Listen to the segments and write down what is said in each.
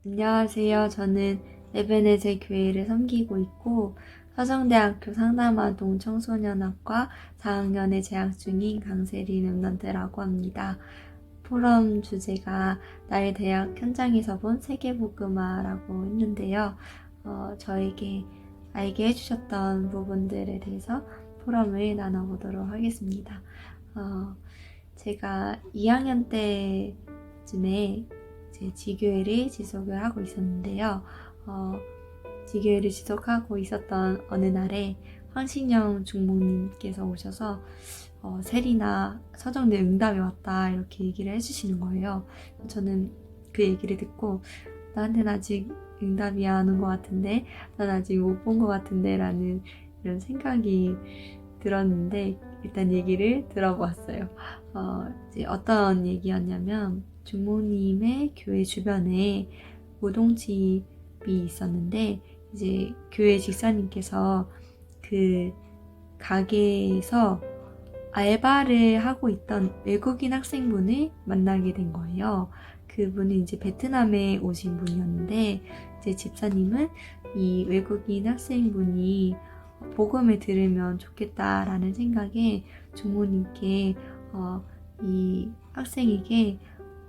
안녕하세요. 저는 에베네제 교회를 섬기고 있고 서정대학교 상담아동 청소년학과 4학년에 재학 중인 강세린 랩런트라고 합니다. 포럼 주제가 나의 대학 현장에서 본 세계복음화라고 했는데요. 저에게 알게 해주셨던 부분들에 대해서 포럼을 나눠보도록 하겠습니다. 제가 2학년 때쯤에 제 지교회를 지속을 하고 있었는데요. 지교회를 지속하고 있었던 어느 날에 황신영 중목님께서 오셔서 세리나 서정대 응답이 왔다 이렇게 얘기를 해주시는 거예요. 저는 그 얘기를 듣고 나한테는 아직 응답이 안 온 것 같은데 난 아직 못 본 것 같은데 라는 이런 생각이 들었는데 일단 얘기를 들어보았어요. 이제 어떤 얘기였냐면 중모님의 교회 주변에 우동집이 있었는데 이제 교회 집사님께서 그 가게에서 알바를 하고 있던 외국인 학생분을 만나게 된 거예요. 그분은 이제 베트남에 오신 분이었는데 이제 집사님은 이 외국인 학생분이 복음을 들으면 좋겠다라는 생각에 중모님께 이 학생에게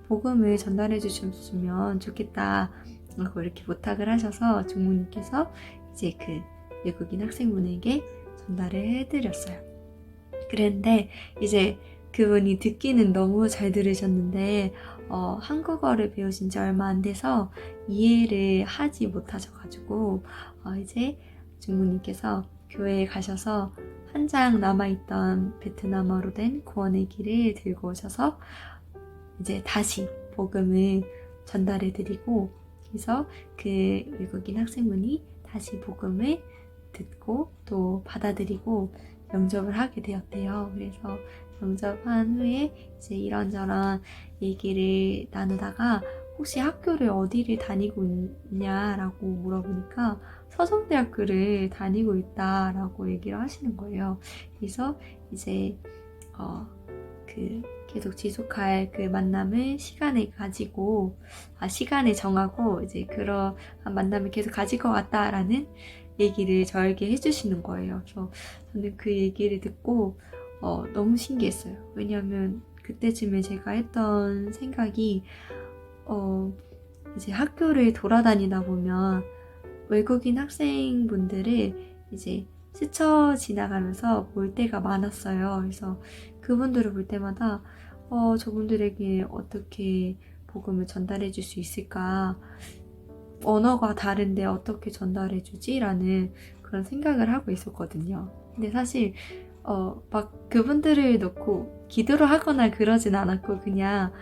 복음을 전달해 주셨으면 좋겠다 라고 이렇게 부탁을 하셔서 중모님께서 이제 그 외국인 학생분에게 전달을 해드렸어요. 그런데 이제 그분이 듣기는 너무 잘 들으셨는데 한국어를 배우신 지 얼마 안 돼서 이해를 하지 못하셔가지고 이제 중모님께서 교회에 가셔서 한 장 남아있던 베트남어로 된 구원의 길을 들고 오셔서 이제 다시 복음을 전달해드리고 그래서 그 외국인 학생분이 다시 복음을 듣고 또 받아들이고 영접을 하게 되었대요. 그래서 영접한 후에 이제 이런저런 얘기를 나누다가 혹시 학교를 어디를 다니고 있냐라고 물어보니까 서정대학교를 다니고 있다라고 얘기를 하시는 거예요. 그래서 이제 계속 지속할 그 만남을 시간을 정하고 이제 그런 만남을 계속 가질 것 같다라는 얘기를 저에게 해주시는 거예요. 그래서 저는 그 얘기를 듣고 너무 신기했어요. 왜냐하면 그때쯤에 제가 했던 생각이 이제 학교를 돌아다니다 보면 외국인 학생분들을 이제 스쳐 지나가면서 볼 때가 많았어요. 그래서 그분들을 볼 때마다 저분들에게 어떻게 복음을 전달해 줄 수 있을까? 언어가 다른데 어떻게 전달해 주지? 라는 그런 생각을 하고 있었거든요. 근데 사실 막 그분들을 놓고 기도를 하거나 그러진 않았고 그냥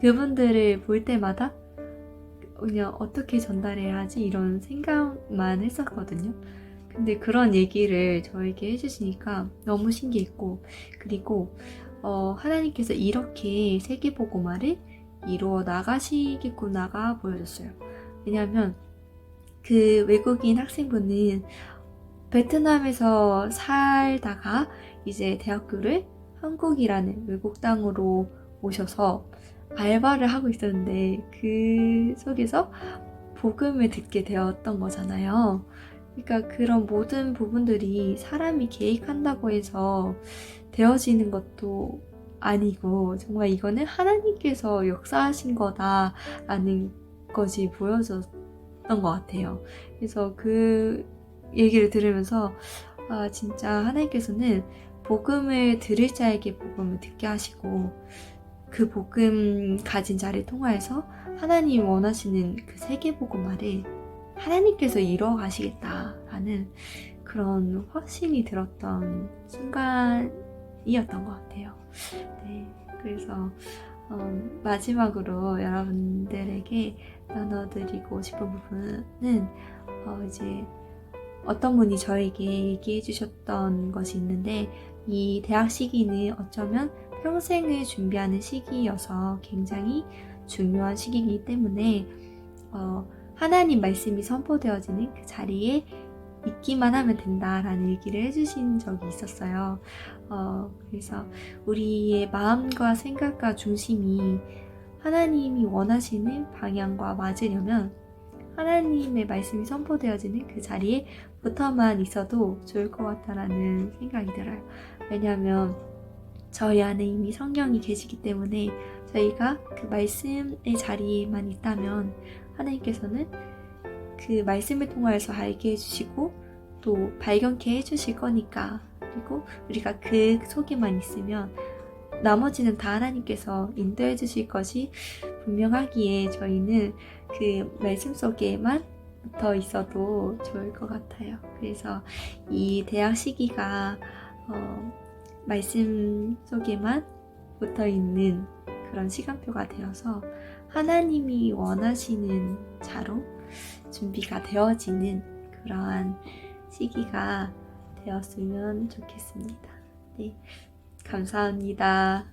그분들을 볼 때마다 그냥 어떻게 전달해야 하지? 이런 생각만 했었거든요. 근데 그런 얘기를 저에게 해주시니까 너무 신기했고 그리고 하나님께서 이렇게 세계복음화를 이루어 나가시겠구나가 보여졌어요. 왜냐하면 그 외국인 학생분은 베트남에서 살다가 이제 대학교를 한국이라는 외국 땅으로 오셔서 알바를 하고 있었는데 그 속에서 복음을 듣게 되었던 거잖아요. 그러니까 그런 모든 부분들이 사람이 계획한다고 해서 되어지는 것도 아니고 정말 이거는 하나님께서 역사하신 거다라는 것이 보여졌던 것 같아요. 그래서 그 얘기를 들으면서 진짜 하나님께서는 복음을 들을 자에게 복음을 듣게 하시고 그 복음 가진 자를 통하여서 하나님 원하시는 그 세계복음화를 하나님께서 이루어 가시겠다라는 그런 확신이 들었던 순간이었던 것 같아요. 네, 그래서 마지막으로 여러분들에게 나눠드리고 싶은 부분은 이제 어떤 분이 저에게 얘기해 주셨던 것이 있는데 이 대학 시기는 어쩌면 평생을 준비하는 시기여서 굉장히 중요한 시기이기 때문에 하나님 말씀이 선포되어지는 그 자리에 있기만 하면 된다라는 얘기를 해주신 적이 있었어요. 그래서 우리의 마음과 생각과 중심이 하나님이 원하시는 방향과 맞으려면 하나님의 말씀이 선포되어지는 그 자리에 붙어만 있어도 좋을 것 같다라는 생각이 들어요. 왜냐하면 저희 안에 이미 성령이 계시기 때문에 저희가 그 말씀의 자리에만 있다면 하나님께서는 그 말씀을 통하여서 알게 해주시고 또 발견케 해주실 거니까, 그리고 우리가 그 속에만 있으면 나머지는 다 하나님께서 인도해 주실 것이 분명하기에 저희는 그 말씀 속에만 붙어 있어도 좋을 것 같아요. 그래서 이 대학 시기가 말씀 속에만 붙어 있는 그런 시간표가 되어서 하나님이 원하시는 자로 준비가 되어지는 그러한 시기가 되었으면 좋겠습니다. 네, 감사합니다.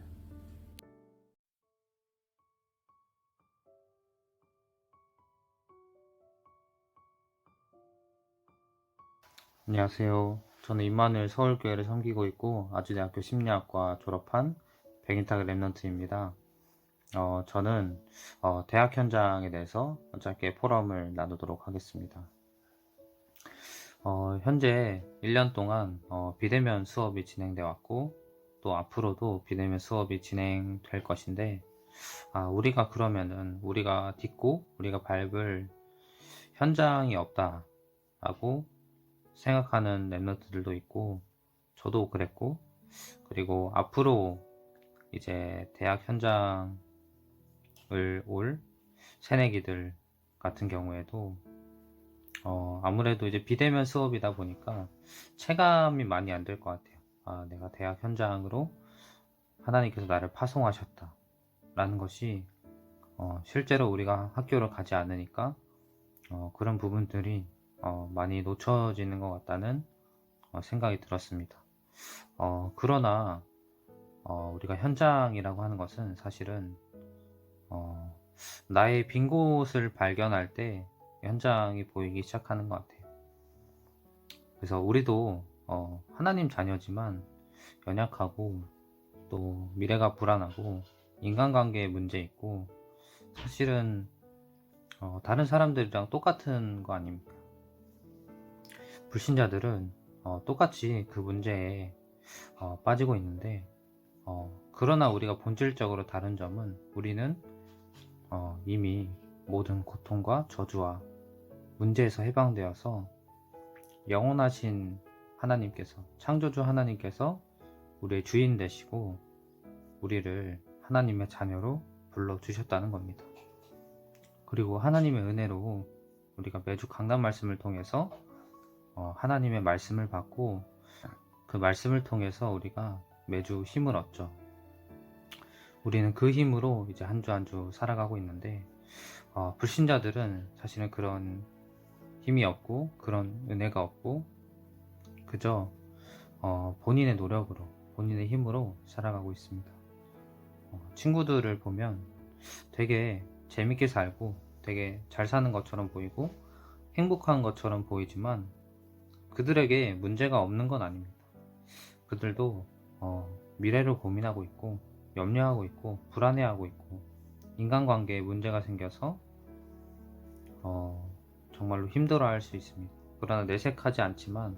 안녕하세요. 저는 임마누엘 서울교회를 섬기고 있고 아주대학교 심리학과 졸업한 백인탁 랩런트입니다. 저는 대학 현장에 대해서 짧게 포럼을 나누도록 하겠습니다. 현재 1년 동안 비대면 수업이 진행되어 왔고 또 앞으로도 비대면 수업이 진행될 것인데, 우리가 그러면은 우리가 딛고 우리가 밟을 현장이 없다라고 생각하는 랩런트들도 있고, 저도 그랬고, 그리고 앞으로 이제 대학 현장을 올 새내기들 같은 경우에도 아무래도 이제 비대면 수업이다 보니까 체감이 많이 안 될 것 같아요. 내가 대학 현장으로 하나님께서 나를 파송하셨다 라는 것이 실제로 우리가 학교를 가지 않으니까 그런 부분들이 많이 놓쳐지는 것 같다는 생각이 들었습니다. 그러나 우리가 현장이라고 하는 것은 사실은 나의 빈 곳을 발견할 때 현장이 보이기 시작하는 것 같아요. 그래서 우리도 하나님 자녀지만 연약하고 또 미래가 불안하고 인간관계에 문제 있고, 사실은 다른 사람들이랑 똑같은 거 아닙니까? 불신자들은 똑같이 그 문제에 빠지고 있는데, 그러나 우리가 본질적으로 다른 점은 우리는 이미 모든 고통과 저주와 문제에서 해방되어서 영원하신 하나님께서, 창조주 하나님께서 우리의 주인 되시고 우리를 하나님의 자녀로 불러주셨다는 겁니다. 그리고 하나님의 은혜로 우리가 매주 강단 말씀을 통해서 하나님의 말씀을 받고 그 말씀을 통해서 우리가 매주 힘을 얻죠. 우리는 그 힘으로 이제 한 주 한 주 살아가고 있는데, 불신자들은 사실은 그런 힘이 없고 그런 은혜가 없고 그저 본인의 노력으로, 본인의 힘으로 살아가고 있습니다. 친구들을 보면 되게 재밌게 살고 되게 잘 사는 것처럼 보이고 행복한 것처럼 보이지만 그들에게 문제가 없는 건 아닙니다. 그들도 미래를 고민하고 있고 염려하고 있고 불안해하고 있고 인간관계에 문제가 생겨서 정말로 힘들어할 수 있습니다. 그러나 내색하지 않지만,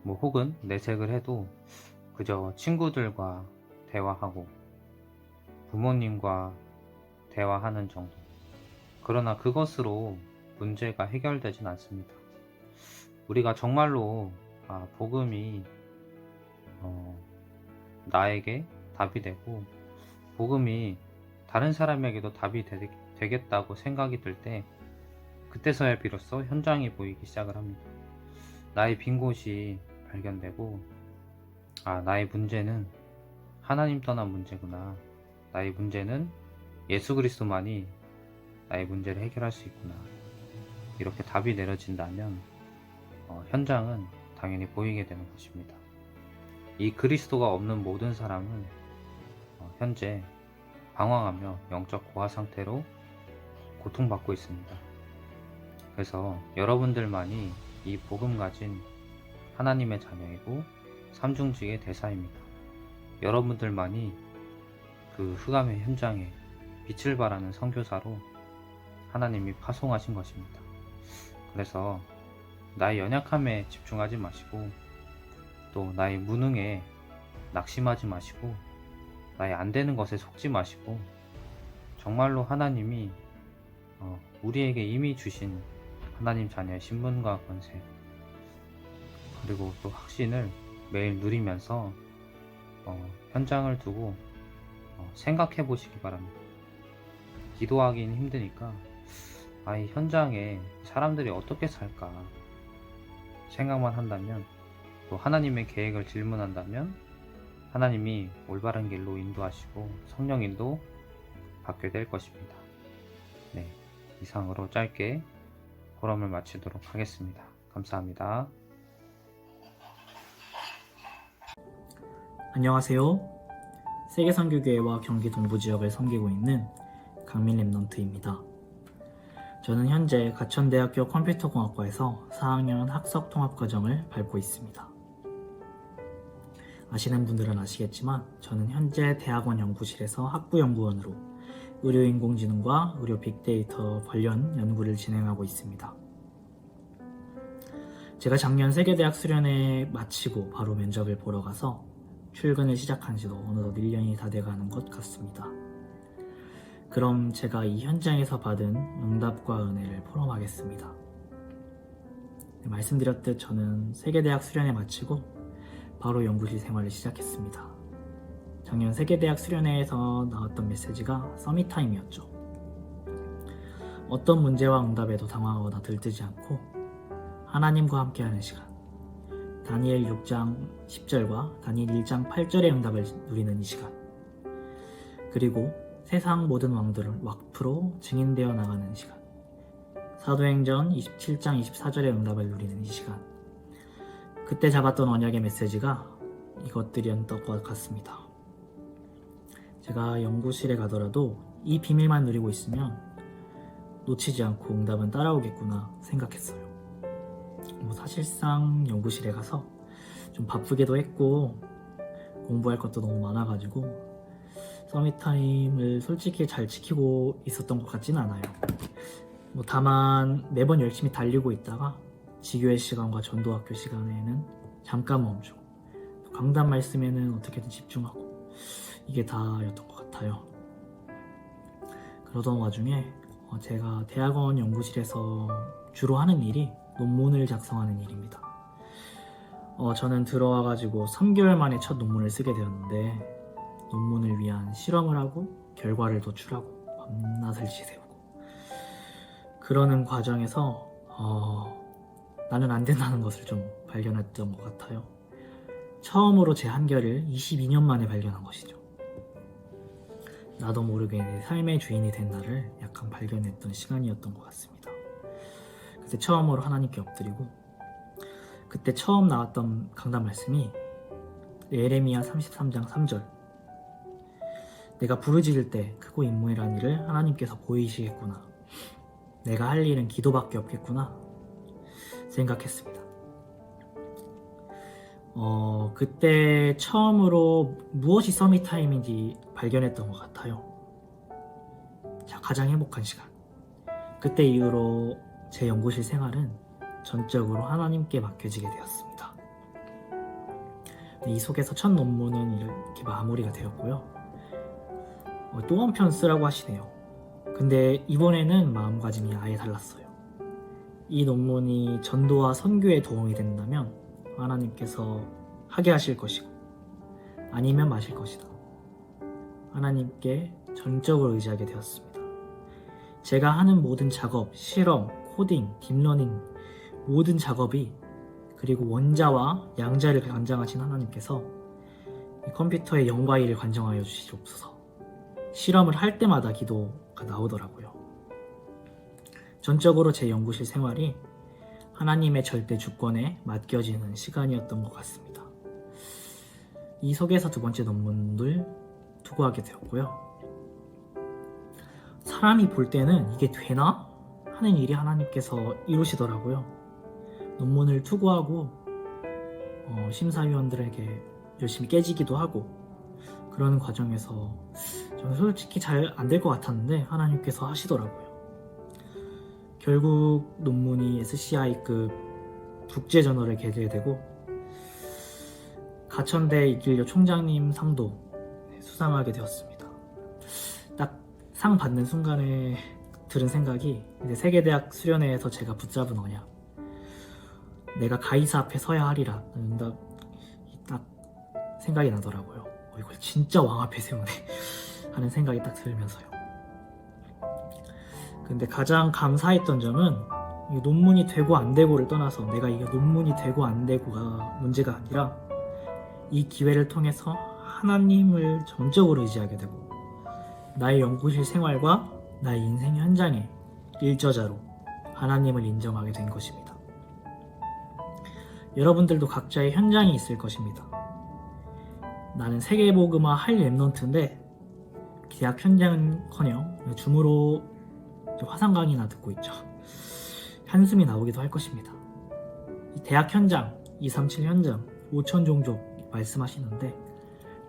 혹은 내색을 해도 그저 친구들과 대화하고 부모님과 대화하는 정도. 그러나 그것으로 문제가 해결되진 않습니다. 우리가 정말로 복음이 나에게 답이 되고 복음이 다른 사람에게도 답이 되겠다고 생각이 들 때, 그때서야 비로소 현장이 보이기 시작을 합니다. 나의 빈 곳이 발견되고, 나의 문제는 하나님 떠난 문제구나. 나의 문제는 예수 그리스도만이 나의 문제를 해결할 수 있구나. 이렇게 답이 내려진다면 현장은 당연히 보이게 되는 것입니다. 이 그리스도가 없는 모든 사람은 현재 방황하며 영적 고아 상태로 고통받고 있습니다. 그래서 여러분들만이 이 복음 가진 하나님의 자녀이고 삼중직의 대사입니다. 여러분들만이 그 흑암의 현장에 빛을 발하는 선교사로 하나님이 파송하신 것입니다. 그래서 나의 연약함에 집중하지 마시고 또 나의 무능에 낙심하지 마시고 나의 안 되는 것에 속지 마시고 정말로 하나님이 우리에게 이미 주신 하나님 자녀의 신분과 권세 그리고 또 확신을 매일 누리면서 현장을 두고 생각해 보시기 바랍니다. 기도하기는 힘드니까 이 현장에 사람들이 어떻게 살까 생각만 한다면 또 하나님의 계획을 질문한다면 하나님이 올바른 길로 인도하시고 성령인도 받게 될 것입니다. 네, 이상으로 짧게 포럼을 마치도록 하겠습니다. 감사합니다. 안녕하세요. 세계선교교회와 경기 동부지역을 섬기고 있는 강민 랩넌트입니다. 저는 현재 가천대학교 컴퓨터공학과에서 4학년 학석통합과정을 밟고 있습니다. 아시는 분들은 아시겠지만 저는 현재 대학원 연구실에서 학부연구원으로 의료인공지능과 의료 빅데이터 관련 연구를 진행하고 있습니다. 제가 작년 세계대학 수련회 마치고 바로 면접을 보러 가서 출근을 시작한 지도 어느덧 1년이 다 돼가는 것 같습니다. 그럼 제가 이 현장에서 받은 응답과 은혜를 포럼하겠습니다. 말씀드렸듯 저는 세계대학 수련회 마치고 바로 연구실 생활을 시작했습니다. 작년 세계대학 수련회에서 나왔던 메시지가 서밋타임이었죠. 어떤 문제와 응답에도 당황하거나 들뜨지 않고 하나님과 함께하는 시간, 다니엘 6장 10절과 다니엘 1장 8절의 응답을 누리는 이 시간, 그리고 세상 모든 왕들을 왁프로 증인되어 나가는 시간, 사도행전 27장 24절의 응답을 누리는 이 시간, 그때 잡았던 언약의 메시지가 이것들이었던 것 같습니다. 제가 연구실에 가더라도 이 비밀만 누리고 있으면 놓치지 않고 응답은 따라오겠구나 생각했어요. 사실상 연구실에 가서 좀 바쁘기도 했고 공부할 것도 너무 많아가지고 서밋타임을 솔직히 잘 지키고 있었던 것 같지는 않아요. 다만 매번 열심히 달리고 있다가 지교회 시간과 전도학교 시간에는 잠깐 멈추고 강단 말씀에는 어떻게든 집중하고 이게 다였던 것 같아요. 그러던 와중에 제가 대학원 연구실에서 주로 하는 일이 논문을 작성하는 일입니다. 저는 들어와가지고 3개월 만에 첫 논문을 쓰게 되었는데 논문을 위한 실험을 하고 결과를 도출하고 밤낮을 지새우고 그러는 과정에서 나는 안 된다는 것을 좀 발견했던 것 같아요. 처음으로 제 한계를 22년 만에 발견한 것이죠. 나도 모르게 내 삶의 주인이 된 나를 약간 발견했던 시간이었던 것 같습니다. 그때 처음으로 하나님께 엎드리고 그때 처음 나왔던 강단 말씀이 예레미야 33장 3절, 내가 부르짖을 때 크고 임무이란 일을 하나님께서 보이시겠구나, 내가 할 일은 기도밖에 없겠구나 생각했습니다. 그때 처음으로 무엇이 서밋타임인지 발견했던 것 같아요. 가장 행복한 시간. 그때 이후로 제 연구실 생활은 전적으로 하나님께 맡겨지게 되었습니다. 이 속에서 첫 논문은 이렇게 마무리가 되었고요. 또 한 편 쓰라고 하시네요. 근데 이번에는 마음가짐이 아예 달랐어요. 이 논문이 전도와 선교에 도움이 된다면 하나님께서 하게 하실 것이고 아니면 마실 것이다. 하나님께 전적으로 의지하게 되었습니다. 제가 하는 모든 작업, 실험, 코딩, 딥러닝 모든 작업이 그리고 원자와 양자를 관장하신 하나님께서 이 컴퓨터의 0과 1을 관장하여 주시옵소서. 실험을 할 때마다 기도가 나오더라고요. 전적으로 제 연구실 생활이 하나님의 절대 주권에 맡겨지는 시간이었던 것 같습니다. 이 속에서 두 번째 논문을 투고하게 되었고요. 사람이 볼 때는 이게 되나? 하는 일이 하나님께서 이루시더라고요. 논문을 투고하고 심사위원들에게 열심히 깨지기도 하고 그러는 과정에서 저는 솔직히 잘 안 될 것 같았는데 하나님께서 하시더라고요. 결국 논문이 SCI급 국제저널에 게재되고 되고 가천대 이길려 총장님 상도 수상하게 되었습니다. 딱 상 받는 순간에 들은 생각이 이제 세계대학 수련회에서 제가 붙잡은 언약, 내가 가이사 앞에 서야 하리라 딱 생각이 나더라고요. 이걸 진짜 왕 앞에 세우네 하는 생각이 딱 들면서요. 근데 가장 감사했던 점은 이 논문이 되고 안 되고를 떠나서 내가 이게 논문이 되고 안 되고가 문제가 아니라 이 기회를 통해서 하나님을 전적으로 의지하게 되고 나의 연구실 생활과 나의 인생 현장의 일저자로 하나님을 인정하게 된 것입니다. 여러분들도 각자의 현장이 있을 것입니다. 나는 세계복음화 할 랩넌트인데 대학 현장은커녕 줌으로 화상 강의나 듣고 있죠. 한숨이 나오기도 할 것입니다. 이 대학 현장, 237 현장, 5천 종족 말씀하시는데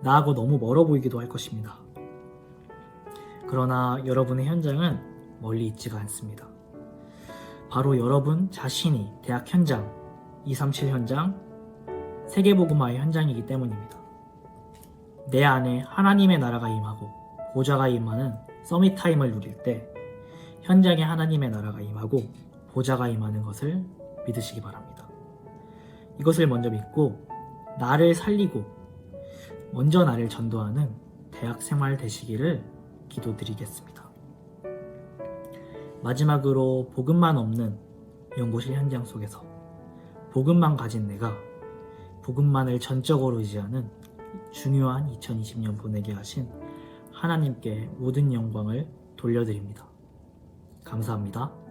나하고 너무 멀어 보이기도 할 것입니다. 그러나 여러분의 현장은 멀리 있지가 않습니다. 바로 여러분 자신이 대학 현장, 237 현장, 세계복음화의 현장이기 때문입니다. 내 안에 하나님의 나라가 임하고 보좌가 임하는 서밋 타임을 누릴 때 현장에 하나님의 나라가 임하고 보좌가 임하는 것을 믿으시기 바랍니다. 이것을 먼저 믿고 나를 살리고 먼저 나를 전도하는 대학 생활 되시기를 기도드리겠습니다. 마지막으로 복음만 없는 연구실 현장 속에서 복음만 가진 내가 복음만을 전적으로 의지하는 중요한 2020년 보내게 하신 하나님께 모든 영광을 돌려드립니다. 감사합니다.